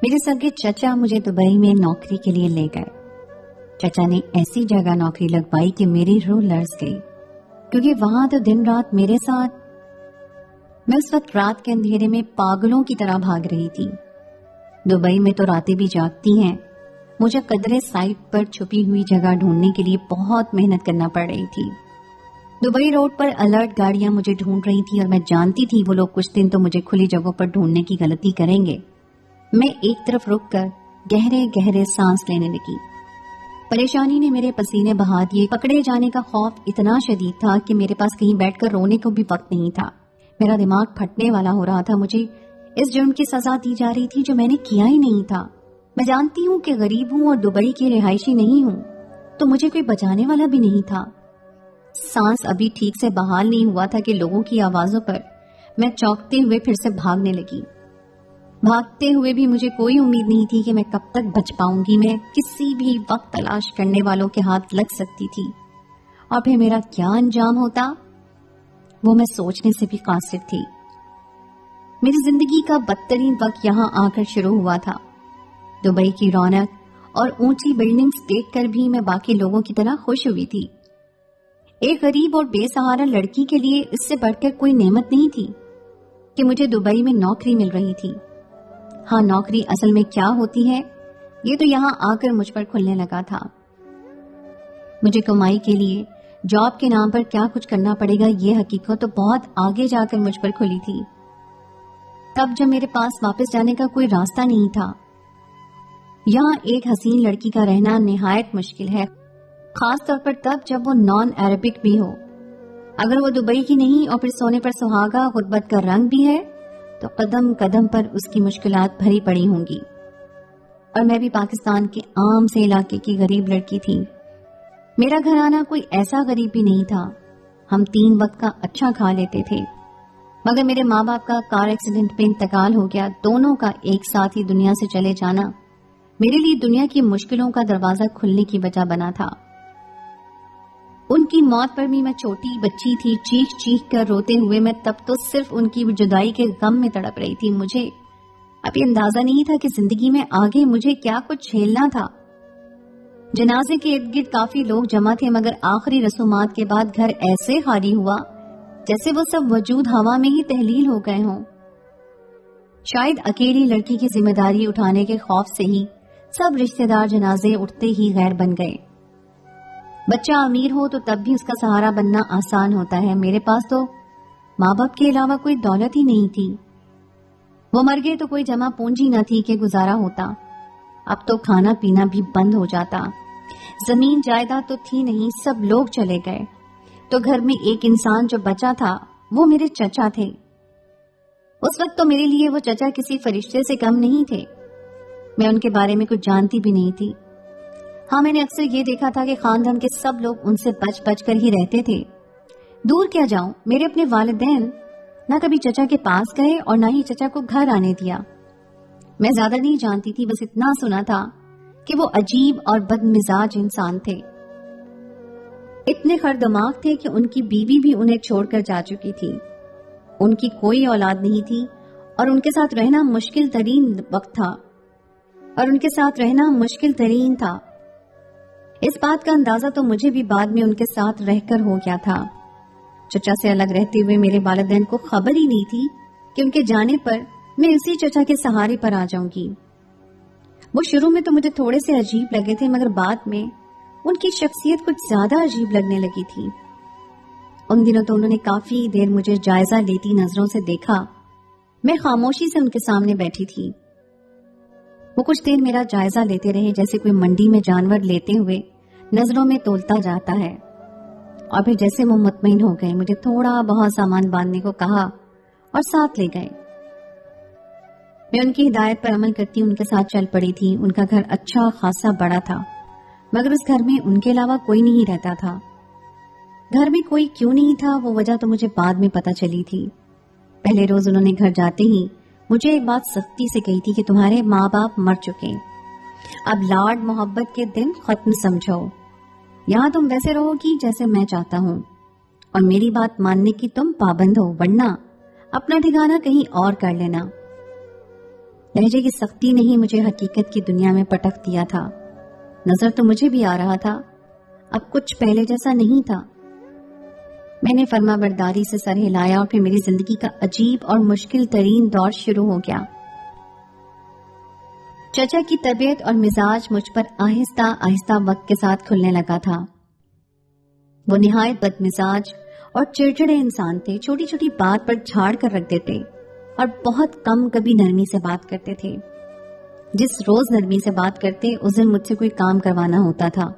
میرے سگے چچا مجھے دبئی میں نوکری کے لیے لے گئے۔ چچا نے ایسی جگہ نوکری لگوائی کہ میری روح لرز گئی، کیونکہ وہاں تو دن رات میرے ساتھ۔ میں اس وقت رات کے اندھیرے میں پاگلوں کی طرح بھاگ رہی تھی۔ دبئی میں تو راتیں بھی جاگتی ہیں۔ مجھے قدرے سائٹ پر چھپی ہوئی جگہ ڈھونڈنے کے لیے بہت محنت کرنا پڑ رہی تھی۔ دبئی روڈ پر الرٹ گاڑیاں مجھے ڈھونڈ رہی تھی اور میں جانتی تھی وہ لوگ کچھ دن تو مجھے کھلی جگہوں پر ڈھونڈنے کی غلطی کریں گے۔ میں ایک طرف رک کر گہرے گہرے سانس لینے لگی۔ پریشانی نے میرے پسینے بہا دیے۔ پکڑے جانے کا خوف اتنا شدید تھا کہ میرے پاس کہیں بیٹھ کر رونے کو بھی وقت نہیں تھا۔ میرا دماغ پھٹنے والا ہو رہا تھا۔ مجھے اس جرم کی سزا دی جا رہی تھی جو میں نے کیا ہی نہیں تھا۔ میں جانتی ہوں کہ غریب ہوں اور دبئی کی رہائشی نہیں ہوں، تو مجھے کوئی بچانے والا بھی نہیں تھا۔ سانس ابھی ٹھیک سے بحال نہیں ہوا تھا کہ لوگوں کی آوازوں پر میں چونکتے ہوئے پھر سے بھاگنے لگی۔ بھاگتے ہوئے بھی مجھے کوئی امید نہیں تھی کہ میں کب تک بچ پاؤں گی۔ میں کسی بھی وقت تلاش کرنے والوں کے ہاتھ لگ سکتی تھی، اور پھر میرا کیا انجام ہوتا وہ میں سوچنے سے بھی قاصر تھی۔ میری زندگی کا بدترین وقت یہاں آ کر شروع ہوا تھا۔ دبئی کی رونق اور اونچی بلڈنگز دیکھ کر بھی میں باقی لوگوں کی طرح خوش ہوئی تھی۔ ایک غریب اور بے سہارا لڑکی کے لیے اس سے بڑھ کر کوئی نعمت نہیں تھی کہ مجھے دبئی میں نوکری مل رہی تھی۔ ہاں، نوکری اصل میں کیا ہوتی ہے یہ تو یہاں آ کر مجھ پر کھلنے لگا تھا۔ مجھے کمائی کے لیے جاب کے نام پر کیا کچھ کرنا پڑے گا یہ حقیقت تو بہت آگے جا کر مجھ پر کھلی تھی، تب جب میرے پاس واپس جانے کا کوئی راستہ نہیں تھا۔ یہاں ایک حسین لڑکی کا رہنا نہایت مشکل ہے، خاص طور پر تب جب وہ نان عربک بھی ہو۔ اگر وہ دبئی کی نہیں اور پھر سونے پر سہاگا غربت کا رنگ بھی ہے تو قدم قدم پر اس کی مشکلات بھری پڑی ہوں گی۔ اور میں بھی پاکستان کے عام سے علاقے کی غریب لڑکی تھی۔ میرا گھرانہ کوئی ایسا غریب بھی نہیں تھا، ہم 3 وقت کا اچھا کھا لیتے تھے، مگر میرے ماں باپ کا کار ایکسیڈنٹ میں انتقال ہو گیا۔ دونوں کا ایک ساتھ ہی دنیا سے چلے جانا میرے لیے دنیا کی مشکلوں کا دروازہ کھلنے کی وجہ بنا تھا۔ ان کی موت پر بھی میں چھوٹی بچی تھی، چیخ چیخ کر روتے ہوئے میں تب تو صرف ان کی جدائی کے غم میں تڑپ رہی تھی۔ مجھے اب یہ اندازہ نہیں تھا کہ زندگی میں آگے مجھے کیا کچھ جھیلنا تھا۔ جنازے کے ارد گرد کافی لوگ جمع تھے، مگر آخری رسومات کے بعد گھر ایسے خالی ہوا جیسے وہ سب وجود ہوا میں ہی تحلیل ہو گئے ہوں۔ شاید اکیلی لڑکی کی ذمہ داری اٹھانے کے خوف سے ہی سب رشتہ دار جنازے اٹھتے ہی غیر بن گئے۔ بچہ امیر ہو تو تب بھی اس کا سہارا بننا آسان ہوتا ہے۔ میرے پاس تو ماں باپ کے علاوہ کوئی دولت ہی نہیں تھی۔ وہ مر گئے تو کوئی جمع پونجی نہ تھی کہ گزارا ہوتا۔ اب تو کھانا پینا بھی بند ہو جاتا۔ زمین جائیداد تو تھی نہیں، سب لوگ چلے گئے۔ تو گھر میں ایک انسان جو بچا تھا وہ میرے چچا تھے۔ اس وقت تو میرے لیے وہ چچا کسی فرشتے سے کم نہیں تھے۔ میں ان کے بارے میں کچھ جانتی بھی نہیں تھی۔ ہاں، میں نے اکثر یہ دیکھا تھا کہ خاندان کے سب لوگ ان سے بچ بچ کر ہی رہتے تھے۔ دور کیا جاؤں، میرے اپنے والدین نہ کبھی چچا کے پاس گئے اور نہ ہی چچا کو گھر آنے دیا۔ میں زیادہ نہیں جانتی تھی، بس اتنا سنا تھا کہ وہ عجیب اور بد مزاج انسان تھے۔ اتنے خر دماغ تھے کہ ان کی بیوی بھی انہیں چھوڑ کر جا چکی تھی۔ ان کی کوئی اولاد نہیں تھی اور ان کے ساتھ رہنا مشکل ترین تھا۔ اس بات کا اندازہ تو مجھے بھی بعد میں ان کے ساتھ رہ کر ہو گیا تھا۔ چچا سے الگ رہتے ہوئے میرے والدین کو خبر ہی نہیں تھی کہ ان کے جانے پر میں اسی چچا کے سہارے پر آ جاؤں گی۔ وہ شروع میں تو مجھے تھوڑے سے عجیب لگے تھے، مگر بعد میں ان کی شخصیت کچھ زیادہ عجیب لگنے لگی تھی۔ ان دنوں تو انہوں نے کافی دیر مجھے جائزہ لیتی نظروں سے دیکھا۔ میں خاموشی سے ان کے سامنے بیٹھی تھی۔ وہ کچھ دیر میرا جائزہ لیتے رہے، جیسے کوئی منڈی میں جانور لیتے ہوئے نظروں میں تولتا جاتا ہے، اور پھر جیسے وہ مطمئن ہو گئے مجھے تھوڑا بہت سامان باندھنے کو کہا اور ساتھ لے گئے۔ میں ان کی ہدایت پر عمل کرتی ان کے ساتھ چل پڑی تھی۔ ان کا گھر اچھا خاصا بڑا تھا، مگر اس گھر میں ان کے علاوہ کوئی نہیں رہتا تھا۔ گھر میں کوئی کیوں نہیں تھا وہ وجہ تو مجھے بعد میں پتہ چلی تھی۔ پہلے روز انہوں نے گھر جاتے ہی مجھے ایک بات سختی سے کہی تھی کہ تمہارے ماں باپ مر چکے، اب لاڈ محبت کے دن ختم سمجھو، یہاں تم ویسے رہو گی جیسے میں چاہتا ہوں، اور میری بات ماننے کی تم پابند ہو، ورنہ اپنا ٹھکانہ کہیں اور کر لینا۔ لہجے کی سختی نے ہی مجھے حقیقت کی دنیا میں پٹک دیا تھا. نظر تو مجھے بھی آ رہا تھا، اب کچھ پہلے جیسا نہیں تھا. میں نے فرما برداری سے سر ہلایا اور پھر میری زندگی کا عجیب اور مشکل ترین دور شروع ہو گیا. چچا کی طبیعت اور مزاج مجھ پر آہستہ آہستہ وقت کے ساتھ کھلنے لگا تھا. وہ نہایت بد مزاج اور چڑچڑے انسان تھے. چھوٹی چھوٹی بات پر جھاڑ کر رکھ دیتے اور بہت کم کبھی نرمی سے بات کرتے تھے. جس روز نرمی سے بات کرتے اس دن مجھ سے کوئی کام کروانا ہوتا تھا.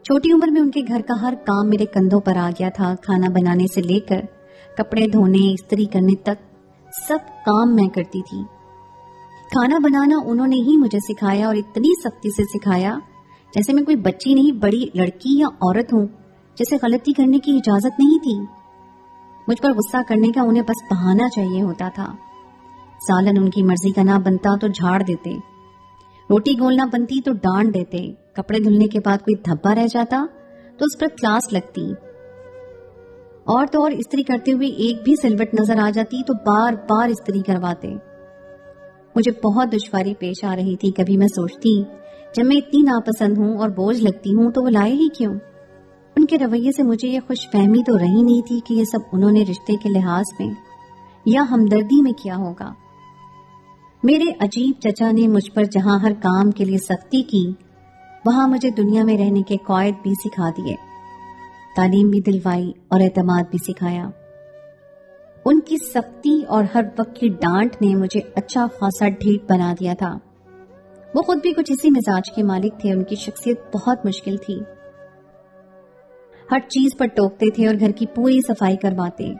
چھوٹی عمر میں ان کے گھر کا ہر کام میرے کندھوں پر آ گیا تھا. کھانا بنانے سے لے کر کپڑے دھونے، استری کرنے تک سب کام میں کرتی تھی. کھانا بنانا انہوں نے ہی مجھے سکھایا اور اتنی سختی سے سکھایا جیسے میں کوئی بچی نہیں، بڑی لڑکی یا عورت ہوں جسے غلطی کرنے کی اجازت نہیں تھی. مجھ پر غصہ کرنے کا انہیں بس بہانہ چاہیے ہوتا تھا. سالن ان کی مرضی کا نہ بنتا تو جھاڑ دیتے، روٹی گول نہ بنتی تو ڈانٹ دیتے، کپڑے دھلنے کے بعد کوئی دھبا رہ جاتا تو اس پر کلاس لگتی، اور تو اور استری کرتے ہوئے ایک بھی سلوٹ نظر آ جاتی تو بار بار استری کرواتے. مجھے بہت دشواری پیش آ رہی تھی. کبھی میں سوچتی جب میں اتنی ناپسند ہوں اور بوجھ لگتی ہوں تو وہ لائے ہی کیوں؟ ان کے رویے سے مجھے یہ خوش فہمی تو رہی نہیں تھی کہ یہ سب انہوں نے رشتے کے لحاظ میں یا ہمدردی میں کیا ہوگا. میرے عجیب چچا نے مجھ پر جہاں ہر کام کے لیے سختی کی وہاں مجھے دنیا میں رہنے کے قواعد بھی سکھا دیے، تعلیم بھی دلوائی اور اعتماد بھی سکھایا. ان کی سختی اور ہر وقت کی ڈانٹ نے مجھے اچھا خاصا ڈھیٹ بنا دیا تھا. وہ خود بھی کچھ اسی مزاج کے مالک تھے. ان کی شخصیت بہت مشکل تھی. ہر چیز پر ٹوکتے تھے اور گھر کی پوری صفائی کرواتے.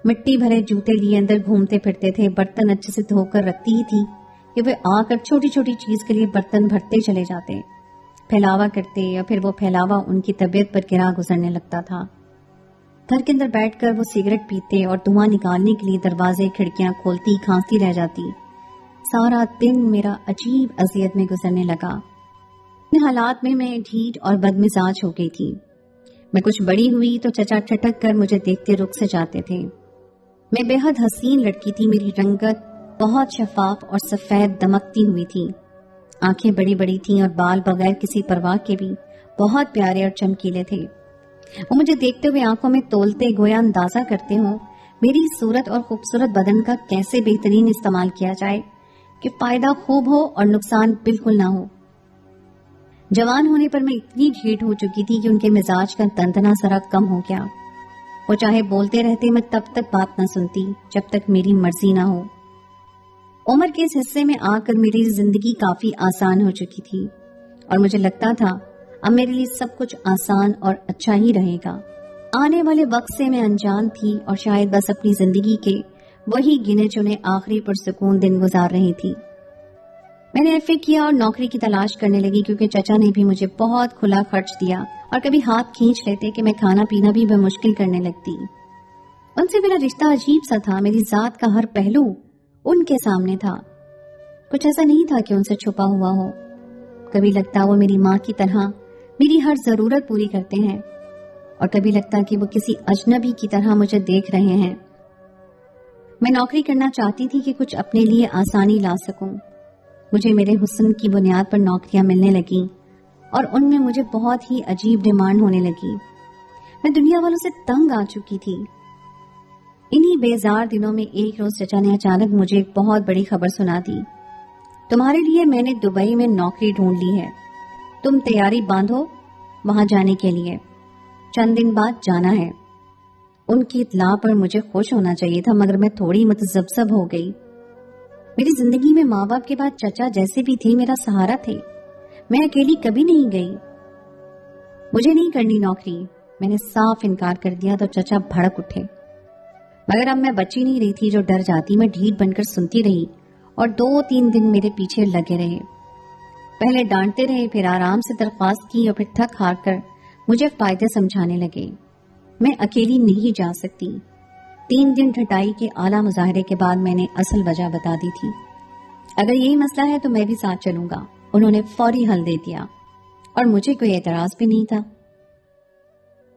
مٹی بھرے جوتے لیے اندر گھومتے پھرتے تھے. برتن اچھے سے دھو کر رکھتی ہی تھی کہ وہ آ کر چھوٹی چھوٹی چیز کے لیے برتن بھرتے چلے جاتے، پھیلاوا کرتے، یا پھر وہ پھیلاوا ان کی طبیعت پر گرا گزرنے لگتا تھا. گھر کے اندر بیٹھ کر وہ سگریٹ پیتے اور دھواں نکالنے کے لیے دروازے کھڑکیاں کھولتی کھانستی رہ جاتی. سارا دن میرا عجیب اذیت میں گزرنے لگا. ان حالات میں میں ڈھیٹ اور بد مزاج ہو گئی تھی. میں کچھ بڑی ہوئی تو چچا ٹھٹک کر مجھے دیکھتے رخ سے جاتے تھے. میں بے حد حسین لڑکی تھی. میری رنگت بہت شفاف اور سفید دمکتی ہوئی تھی. آنکھیں بڑی بڑی تھیں اور بال بغیر کسی پرواہ کے بھی بہت پیارے اور چمکیلے تھے. وہ مجھے دیکھتے ہوئے آنکھوں میں تولتے گویا اندازہ کرتے ہوں میری صورت اور خوبصورت بدن کا کیسے بہترین استعمال کیا جائے کہ فائدہ خوب ہو اور نقصان بالکل نہ ہو. جوان ہونے پر میں اتنی ڈھیٹ ہو چکی تھی کہ ان کے مزاج کا دندنا ذرا کم ہو گیا. وہ چاہے بولتے رہتے، میں تب تک بات نہ سنتی جب تک میری مرضی نہ ہو. عمر کے اس حصے میں آ کر میری زندگی کافی آسان ہو چکی تھی اور مجھے لگتا تھا اب میرے لیے سب کچھ آسان اور اچھا ہی رہے گا. آنے والے وقت سے میں انجان تھی اور شاید بس اپنی زندگی کے وہی گنے چنے آخری پرسکون دن گزار رہی تھی. میں نے ایف اے کیا اور نوکری کی تلاش کرنے لگی کیونکہ چچا نے بھی مجھے بہت کھلا خرچ دیا اور کبھی ہاتھ کھینچ لیتے کہ میں کھانا پینا بھی بمشکل کرنے لگتی. ان سے میرا رشتہ عجیب سا تھا. میری ذات کا ہر پہلو ان کے سامنے تھا. کچھ ایسا نہیں تھا کہ ان سے چھپا ہوا ہو. کبھی لگتا وہ میری ماں کی طرح میری ہر ضرورت پوری کرتے ہیں اور کبھی لگتا کہ وہ کسی اجنبی کی طرح مجھے دیکھ رہے ہیں. میں نوکری کرنا چاہتی تھی کہ کچھ اپنے لیے آسانی لا سکوں. مجھے میرے حسن کی بنیاد پر نوکریاں ملنے لگیں اور ان میں مجھے بہت ہی عجیب ڈیمانڈ ہونے لگی. میں دنیا والوں سے تنگ آ چکی تھی. انہی بیزار دنوں میں ایک روز چچا نے اچانک مجھے ایک بہت بڑی خبر سنا دی. تمہارے لیے میں نے دبئی میں نوکری ڈھونڈ لی ہے. تم تیاری باندھو وہاں جانے کے لیے. چند دن بعد جانا ہے. ان کی اطلاع پر مجھے خوش ہونا چاہیے تھا مگر میں تھوڑی متذبذب ہو گئی. میری زندگی میں ماں باپ کے بعد چچا جیسے بھی تھے میرا سہارا تھے. میں اکیلی کبھی نہیں گئی. مجھے نہیں کرنی نوکری. میں نے صاف انکار کر دیا تو چچا بھڑک اٹھے. مگر اب میں بچی نہیں رہی تھی جو ڈر جاتی. میں ڈھیٹ بن کر سنتی رہی اور 2-3 دن میرے پیچھے لگے رہے. پہلے ڈانٹتے رہے، پھر آرام سے درخواست کی اور پھر تھک ہار کر مجھے فائدے سمجھانے لگے. میں اکیلی نہیں جا سکتی. 3 دن ٹھٹائی کے اعلیٰ مظاہرے کے بعد میں نے اصل وجہ بتا دی تھی. اگر یہی مسئلہ ہے تو میں بھی ساتھ چلوں گا. انہوں نے فوری حل دے دیا اور مجھے کوئی اعتراض بھی نہیں تھا.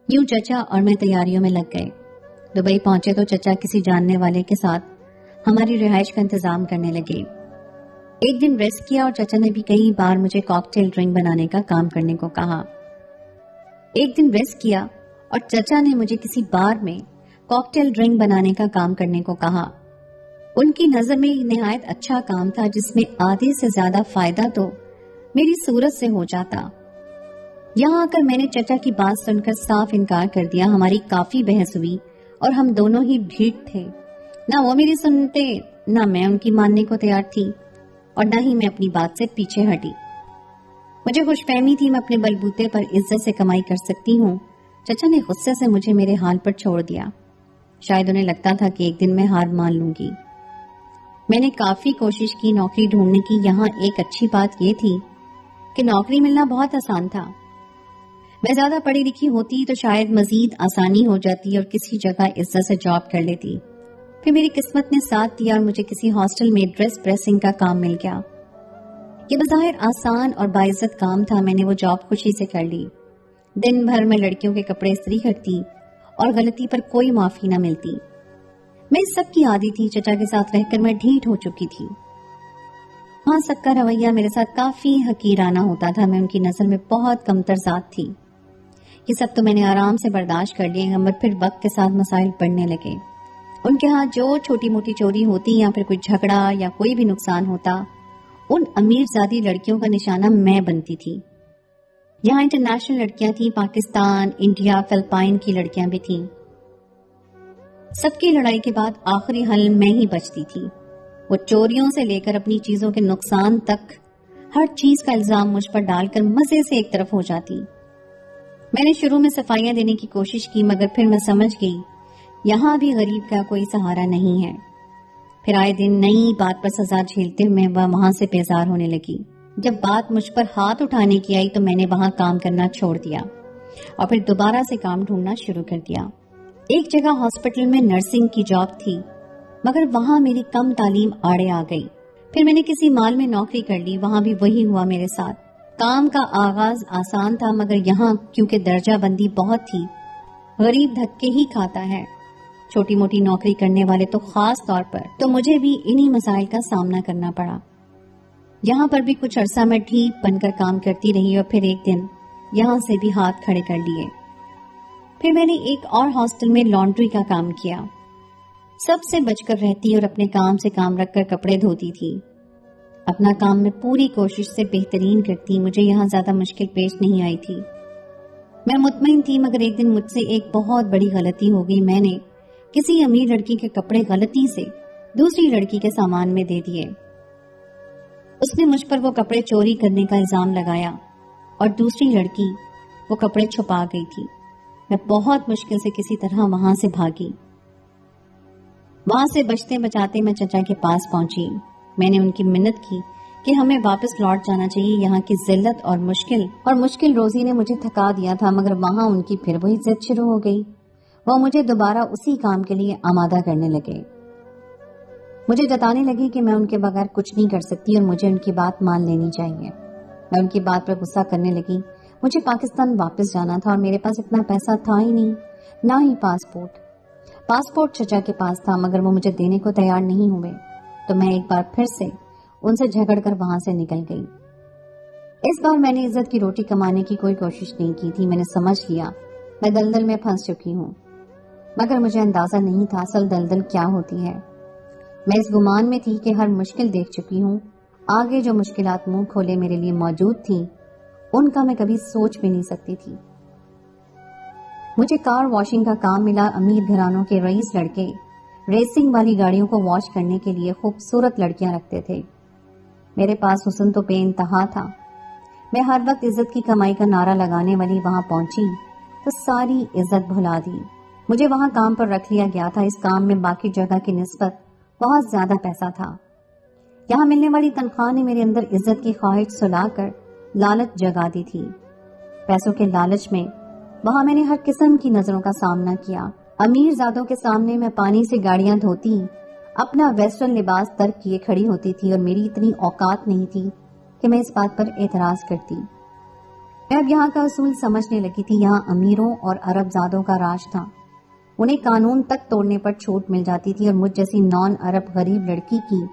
یوں چچا اور میں تیاریوں میں لگ گئے. دبئی پہنچے تو چچا کسی جاننے والے کے ساتھ ہماری رہائش کا انتظام کرنے لگے. ایک دن ریسٹ کیا اور چچا نے بھی کئی بار مجھے کاکٹیل ڈرنک بنانے کا کام کرنے کو کہا. ایک دن ریسٹ کیا اور چچا نے مجھے کسی بار میں کاکٹیل ڈرنک بنانے کا کام کرنے کو کہا. ان کی نظر میں یہ نہایت اچھا کام تھا جس میں آدھے سے زیادہ فائدہ تو میری صورت سے ہو جاتا. یہاں آ کر میں نے چچا کی بات سن کر صاف انکار کر دیا. ہماری کافی بحث ہوئی اور ہم دونوں ہی بھیڑ تھے. نہ وہ میری سنتے نہ میں ان کی ماننے کو تیار تھی اور نہ ہی میں اپنی بات سے پیچھے ہٹی. مجھے خوش فہمی تھی میں اپنے بلبوتے پر عزت سے کمائی کر سکتی ہوں. چچا نے غصے سے مجھے میرے حال پر چھوڑ دیا. شاید انہیں لگتا تھا کہ ایک دن میں ہار مان لوں گی. میں نے کافی کوشش کی نوکری ڈھونڈنے کی. یہاں ایک اچھی بات یہ تھی کہ نوکری ملنا بہت آسان تھا. میں زیادہ پڑھی لکھی ہوتی تو شاید مزید آسانی ہو جاتی اور کسی جگہ عزت سے جاب کر لیتی. پھر میری قسمت نے ساتھ دیا اور مجھے کسی ہاسٹل میں ڈریس پریسنگ کا کام مل گیا. یہ بظاہر آسان اور باعزت کام تھا. میں نے وہ جاب خوشی سے کر لی. دن بھر میں لڑکیوں کے کپڑے استری کرتی اور غلطی پر کوئی معافی نہ ملتی. میں اس سب کی عادی تھی. چچا کے ساتھ رہ کر میں ڈھیٹ ہو چکی تھی. ہاں سب کا رویہ میرے ساتھ کافی حقیرانہ ہوتا تھا. میں ان کی نظر میں بہت کمتر ذات تھی. یہ سب تو میں نے آرام سے برداشت کر لیے مگر پھر وقت کے ساتھ مسائل بڑھنے لگے. ان کے ہاں جو چھوٹی موٹی چوری ہوتی یا پھر کوئی جھگڑا یا کوئی بھی نقصان ہوتا ان امیر زادی لڑکیوں کا نشانہ میں بنتی تھی. یہاں انٹرنیشنل لڑکیاں تھیں. پاکستان، انڈیا، فلپائن کی لڑکیاں بھی تھیں. سب کی لڑائی کے بعد آخری حل میں ہی بچتی تھی. وہ چوریوں سے لے کر اپنی چیزوں کے نقصان تک ہر چیز کا الزام مجھ پر ڈال کر مزے سے ایک طرف ہو جاتی. میں نے شروع میں صفائیاں دینے کی کوشش کی مگر پھر میں سمجھ گئی یہاں بھی غریب کا کوئی سہارا نہیں ہے. پھر آئے دن نئی بات پر سزا جھیلتے ہوئے وہاں سے بیزار ہونے لگی. جب بات مجھ پر ہاتھ اٹھانے کی آئی تو میں نے وہاں کام کرنا چھوڑ دیا اور پھر دوبارہ سے کام ڈھونڈنا شروع کر دیا. ایک جگہ ہاسپٹل میں نرسنگ کی جاب تھی مگر وہاں میری کم تعلیم آڑے آ گئی. پھر میں نے کسی مال میں نوکری کر لی. وہاں بھی وہی ہوا میرے ساتھ. کام کا آغاز آسان تھا مگر یہاں کیونکہ درجہ بندی بہت تھی غریب دھکے ہی کھاتا ہے. چھوٹی موٹی نوکری کرنے والے تو خاص طور پر تو مجھے بھی انہی مسائل کا سامنا کرنا پڑا. یہاں پر بھی کچھ عرصہ میں ٹھیک بن کر کام کرتی رہی اور پھر ایک دن یہاں سے بھی ہاتھ کھڑے کر لیے. پھر میں نے ایک اور ہاسٹل میں لانڈری کا کام کیا. سب سے بچ کر رہتی اور اپنے کام سے کام رکھ کر کپڑے دھوتی تھی. اپنا کام میں پوری کوشش سے بہترین کرتی. مجھے یہاں زیادہ مشکل پیش نہیں آئی تھی. میں مطمئن تھی مگر ایک دن مجھ سے ایک بہت بڑی غلطی ہو گئی. میں نے کسی امیر لڑکی کے کپڑے غلطی سے دوسری لڑکی کے سامان میں دے دیے. اس نے مجھ پر وہ کپڑے چوری کرنے کا الزام لگایا اور دوسری لڑکی وہ کپڑے چھپا گئی تھی. میں بہت مشکل سے کسی طرح وہاں سے بھاگی. وہاں سے بچتے بچاتے میں چچا کے پاس پہنچی. میں نے ان کی منت کی کہ ہمیں واپس لوٹ جانا چاہیے. یہاں کی ذلت اور مشکل روزی نے مجھے تھکا دیا تھا مگر وہاں ان کی پھر وہی ضد شروع ہو گئی. وہ مجھے دوبارہ اسی کام کے لیے آمادہ کرنے لگے. مجھے جتانے لگی کہ میں ان کے بغیر کچھ نہیں کر سکتی اور مجھے ان کی بات مان لینی چاہیے. میں ان کی بات پر غصہ کرنے لگی. مجھے پاکستان واپس جانا تھا اور میرے پاس اتنا پیسہ تھا ہی نہیں نہ ہی پاسپورٹ چچا کے پاس تھا مگر وہ مجھے دینے کو تیار نہیں ہوئے. تو میں ایک بار پھر سے ان سے جھگڑ کر وہاں سے نکل گئی. اس بار میں نے عزت کی روٹی کمانے کی کوئی کوشش نہیں کی تھی. میں نے سمجھ لیا میں دلدل میں پھنس چکی ہوں مگر مجھے اندازہ نہیں تھا اصل دلدل کیا ہوتی ہے. میں اس گمان میں تھی کہ ہر مشکل دیکھ چکی ہوں. آگے جو مشکلات منہ کھولے میرے لیے موجود تھیں ان کا میں کبھی سوچ بھی نہیں سکتی تھی. مجھے کار واشنگ کا کام ملا. امیر گھرانوں کے رئیس لڑکے ریسنگ والی گاڑیوں کو واش کرنے کے لیے خوبصورت لڑکیاں رکھتے تھے. میرے پاس حسن تو بے انتہا تھا. میں ہر وقت عزت کی کمائی کا نعرہ لگانے والی وہاں پہنچی تو ساری عزت بھلا دی. مجھے وہاں کام پر رکھ لیا گیا تھا. اس کام میں باقی جگہ کی نسبت بہت زیادہ پیسہ تھا. یہاں ملنے والی تنخواہ نے میرے اندر عزت کی خواہش سلا کر لالچ جگا دی تھی. پیسوں کے لالچ میں وہاں میں نے ہر قسم کی نظروں کا سامنا کیا. امیر زادوں کے سامنے میں پانی سے گاڑیاں دھوتی اپنا ویسٹرن لباس ترک کیے کھڑی ہوتی تھی اور میری اتنی اوقات نہیں تھی کہ میں اس بات پر اعتراض کرتی. میں اب یہاں کا اصول سمجھنے لگی تھی. یہاں امیروں اور عرب زادوں کا راج تھا. انہیں قانون تک توڑنے پر چھوٹ مل جاتی تھی اور مجھ جیسی نان عرب غریب لڑکی کی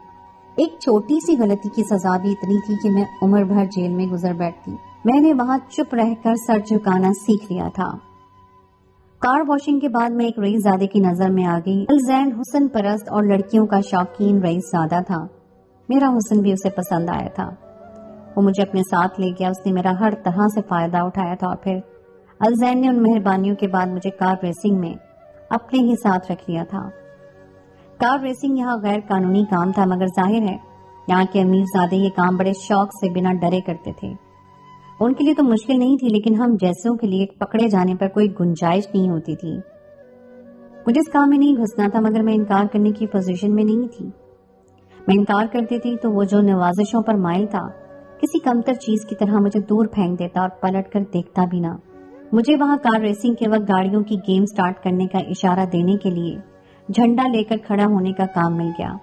ایک چھوٹی سی غلطی کی سزا بھی اتنی تھی کہ میں عمر بھر جیل میں گزر بیٹھتی. میں نے وہاں چپ رہ کر سر جھکانا سیکھ لیا تھا. کار واشنگ کے بعد میں ایک رئیس زادے کی نظر میں آ گئی. الزین حسن پرست اور لڑکیوں کا شوقین رئیس زادہ تھا. میرا حسن بھی اسے پسند آیا تھا. وہ مجھے اپنے ساتھ لے گیا. اس نے میرا ہر طرح سے فائدہ اٹھایا تھا اور پھر الزین نے ان مہربانیوں کے بعد مجھے کار ریسنگ میں اپنے ہی ساتھ رکھ لیا تھا. کار ریسنگ یہاں غیر قانونی کام تھا، مگر ظاہر ہے یہاں کے امیر زادے یہ کام بڑے شوق سے بنا ڈرے کرتے تھے. ان کے لیے تو مشکل نہیں تھی، لیکن ہم جیسوں کے لیے پکڑے جانے پر کوئی گنجائش نہیں ہوتی تھی. مجھے اس کام میں نہیں گھسنا تھا، مگر میں انکار کرنے کی پوزیشن میں نہیں تھی. میں انکار کرتی تھی تو وہ جو نوازشوں پر مائل تھا کسی کمتر چیز کی طرح مجھے دور پھینک دیتا اور پلٹ کر دیکھتا بھی نہ. مجھے وہاں کار ریسنگ کے وقت گاڑیوں کی گیم سٹارٹ کرنے کا اشارہ دینے کے لیے جھنڈا لے کر کھڑا ہونے کا کام مل گیا.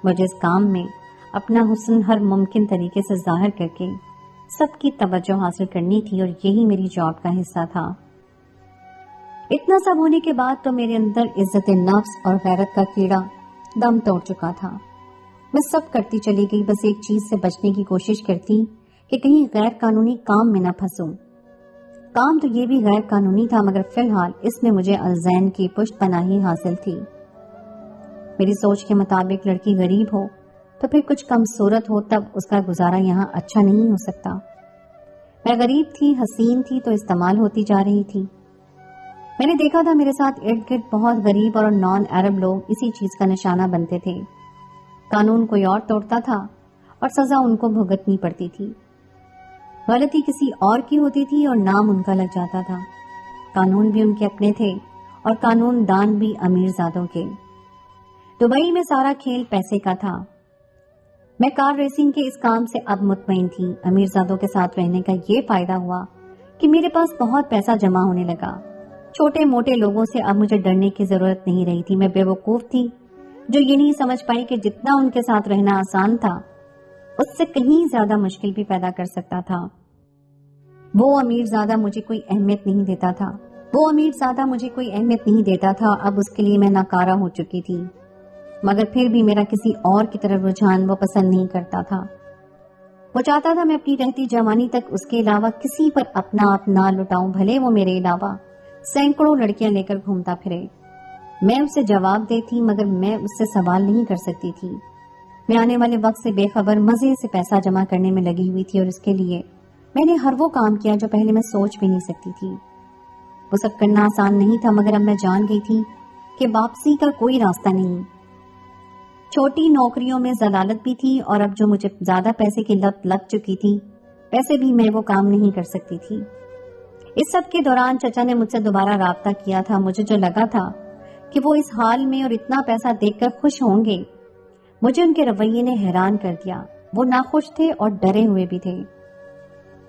مجھے اس کام میں اپنا حسن ہر ممکن طریقے سے ظاہر کر کے سب کی توجہ حاصل کرنی تھی اور یہی میری جاب کا حصہ تھا. اتنا سب ہونے کے بعد تو میرے اندر عزت نفس اور غیرت کا کیڑا دم توڑ چکا تھا. میں سب کرتی چلی گئی، بس ایک چیز سے بچنے کی کوشش کرتی کہ کہیں غیر قانونی کام میں نہ پھنسوں. کام تو یہ بھی غیر قانونی تھا، مگر فی الحال اس میں مجھے الزین کی پشت پناہی حاصل تھی. میری سوچ کے مطابق لڑکی غریب ہو تو پھر کچھ کم صورت ہو، تب اس کا گزارا یہاں اچھا نہیں ہو سکتا. میں غریب تھی، حسین تھی تو استعمال ہوتی جا رہی تھی. میں نے دیکھا تھا میرے ساتھ ارد گرد بہت غریب اور نان عرب لوگ اسی چیز کا نشانہ بنتے تھے. قانون کوئی اور توڑتا تھا اور سزا ان کو بھگتنی پڑتی تھی. غلطی کسی اور کی ہوتی تھی اور نام ان کا لگ جاتا تھا. قانون بھی ان کے اپنے تھے اور قانون دان بھی امیر زادوں کے. دبئی میں سارا کھیل پیسے کا تھا. میں کار ریسنگ کے اس کام سے اب مطمئن تھی. امیر زادوں کے ساتھ رہنے کا یہ فائدہ ہوا کہ میرے پاس بہت پیسہ جمع ہونے لگا. چھوٹے موٹے لوگوں سے اب مجھے ڈرنے کی ضرورت نہیں رہی تھی. میں بے وقوف تھی جو یہ نہیں سمجھ پائی کہ جتنا ان کے ساتھ رہنا آسان تھا اس سے کہیں زیادہ مشکل بھی پیدا کر سکتا تھا. وہ امیر زادہ مجھے کوئی اہمیت نہیں دیتا تھا. اب اس کے لیے میں ناکارہ ہو چکی تھی، مگر پھر بھی میرا کسی اور کی طرف رجحان وہ پسند نہیں کرتا تھا. وہ چاہتا تھا میں اپنی رہتی جوانی تک اس کے علاوہ کسی پر اپنا آپ نہ لٹاؤں، بھلے وہ میرے علاوہ سینکڑوں لڑکیاں لے کر گھومتا پھرے. میں اسے جواب دیتی، مگر میں اس سے سوال نہیں کر سکتی تھی. میں آنے والے وقت سے بے خبر مزے سے پیسہ جمع کرنے میں لگی ہوئی تھی اور اس کے لیے میں نے ہر وہ کام کیا جو پہلے میں سوچ بھی نہیں سکتی تھی. وہ سب کرنا آسان نہیں تھا، مگر اب میں جان گئی تھی کہ واپسی کا کوئی راستہ نہیں. چھوٹی نوکریوں میں ضلالت بھی تھی اور اب جو مجھے زیادہ پیسے کی لت لگ چکی تھی، پیسے بھی میں وہ کام نہیں کر سکتی تھی. اس سب کے دوران چچا نے مجھ سے دوبارہ رابطہ کیا تھا. مجھے جو لگا تھا کہ وہ اس حال میں اور اتنا پیسہ دیکھ کر خوش ہوں گے، مجھے ان کے رویے نے حیران کر دیا. وہ ناخوش تھے اور ڈرے ہوئے بھی تھے.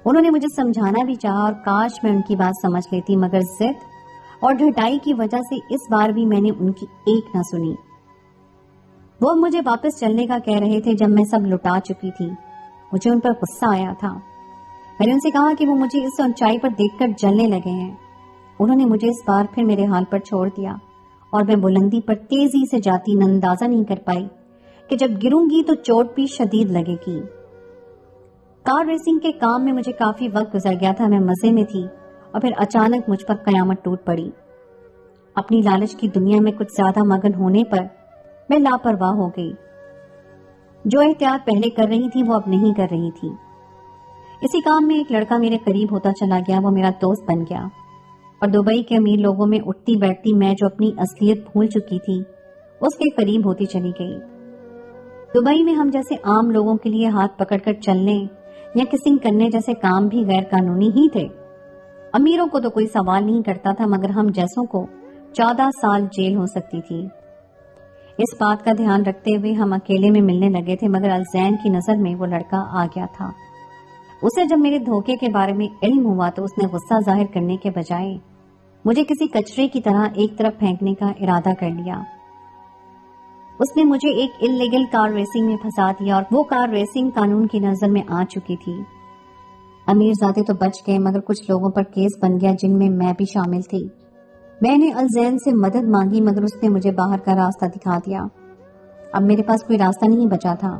انہوں نے مجھے سمجھانا بھی چاہا اور کاش میں ان کی بات سمجھ لیتی، مگر ضد اور ڈھٹائی کی وجہ سے اس بار بھی میں نے ان کی ایک نہ سنی. وہ مجھے واپس چلنے کا کہہ رہے تھے جب میں سب لٹا چکی تھی. مجھے ان پر غصہ آیا تھا. میں نے ان سے کہا کہ وہ مجھے اس اونچائی پر دیکھ کر جلنے لگے ہیں. انہوں نے مجھے اس بار پھر میرے حال پر چھوڑ دیا اور میں بلندی پر تیزی سے جاتی اندازہ نہیں کر پائی کہ جب گروں گی تو چوٹ بھی شدید لگے گی. کار ریسنگ کے کام میں مجھے کافی وقت گزر گیا تھا. میں مزے میں تھی اور پھر اچانک مجھ پر قیامت ٹوٹ پڑی. اپنی لالچ کی دنیا میں کچھ زیادہ مگن ہونے پر میں لاپرواہ ہو گئی. جو احتیاط پہلے کر رہی تھی وہ اب نہیں کر رہی تھی. اسی کام میں ایک لڑکا میرے قریب ہوتا چلا گیا. وہ میرا دوست بن گیا اور دبئی کے امیر لوگوں میں اٹھتی بیٹھتی میں جو اپنی اصلیت بھول چکی تھی اس کے قریب ہوتی چلی گئی. دبئی میں ہم جیسے عام لوگوں کے لیے ہاتھ پکڑ کر چلنے یا کسنگ کرنے جیسے کام بھی غیر قانونی ہی تھے. امیروں کو تو کوئی سوال نہیں کرتا تھا، مگر ہم جیسوں کو 14 سال جیل ہو سکتی تھی. اس بات کا دھیان رکھتے ہوئے ہم اکیلے میں ملنے لگے تھے، مگر الزین کی نظر میں وہ لڑکا آ گیا تھا. اسے جب میرے دھوکے کے بارے میں علم ہوا تو اس نے غصہ ظاہر کرنے کے بجائے مجھے کسی کچرے کی طرح ایک طرف پھینکنے کا ارادہ کر لیا. اس نے مجھے ایک انلیگل کار ریسنگ میں پھنسا دیا اور وہ کار ریسنگ قانون کی نظر میں آ چکی تھی. امیر زادے تو بچ گئے، مگر کچھ لوگوں پر کیس بن گیا جن میں میں بھی شامل تھی. میں نے الزین سے مدد مانگی، مگر اس نے مجھے باہر کا راستہ دکھا دیا. اب میرے پاس کوئی راستہ نہیں بچا تھا.